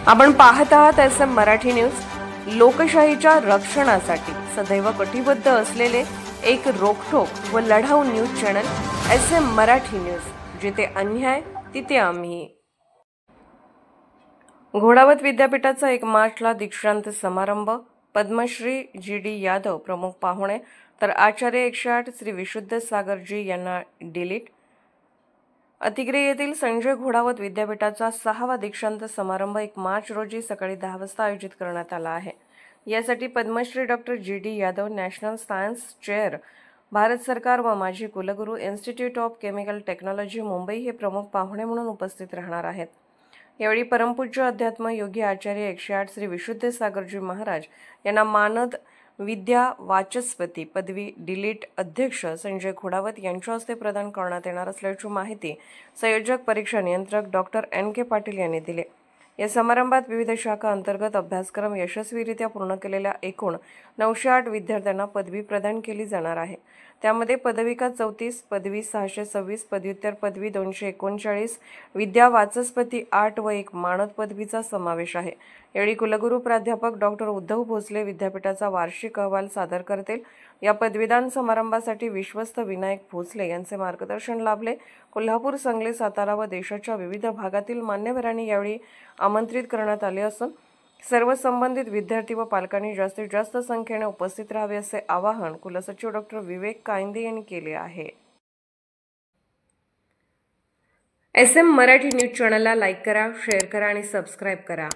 आपण पाहत आहात SM मराठी न्यूज। लोकशाहीच्या रक्षणासाठी सदैव कटिबद्ध असलेले एक रोखठोक व लढाऊ news channel SM Marathi news, जिथे अन्याय तिथे आम्ही। घोडावत विद्यापीठाचा 1 मार्चला दीक्षांत समारंभ। पद्मश्री GD यादव प्रमुख पाहुणे, तर आचार्य 108 श्री विशुद्ध सागरजी यांना डिलीट। अतिग्रे येथील संजय घोडावत विद्यापीठाचा 6वा दीक्षांत समारंभ 1 मार्च रोजी सकाळी 10 वाजता आयोजित करण्यात आला आहे। यासाठी Padmashri doctor GD Yadav, national science chair, Bharat सरकार व माजी कुलगुरू, institute of chemical technology, Mumbai हे प्रमुख पाहुणे म्हणून उपस्थित राहणार आहेत। यावेळी परमपूज्य अध्यात्म योगी आचार्य 108 श्री विशुद्ध सागरजी महाराज यांना मानद विद्या वाचस्पती पदवी डिलीट अध्यक्ष संजय घोडावत यांच्या हस्ते प्रदान करण्यात येणार असल्याची माहिती संयोजक परीक्षा नियंत्रक डॉक्टर NK पाटील यांनी दिली। या समारंभात विविध शाखा अंतर्गत अभ्यासक्रम यशस्वीरित्या पूर्ण केलेल्या एकूण 908 विद्यार्थ्यांना पदवी प्रदान केली जाणार आहे। त्यामध्ये पदविका 34, पदवी 626, पदव्युत्तर पदवी 239, विद्या वाचस्पती 8 व 1 मानद पदवीचा समावेश आहे। यावेळी कुलगुरू प्राध्यापक डॉक्टर उद्धव भोसले विद्यापीठाचा वार्षिक अहवाल सादर करतील। या पदवीदान समारंभासाठी विश्वस्त विनायक भोसले यांचे मार्गदर्शन लाभले। कोल्हापूर, सांगली, सातारा व देशाच्या विविध भागातील मान्यवरांनी यावेळी आमंत्रित करण्यात आले असून सर्व संबंधित विद्यार्थी व पालकांनी जास्तीत जास्त संख्येने उपस्थित राहावे असे आवाहन कुलसचिव डॉक्टर विवेक कायंदे यांनी केले आहे। SM मराठी न्यूज चॅनलला लाईक करा, शेअर करा आणि सबस्क्राईब करा।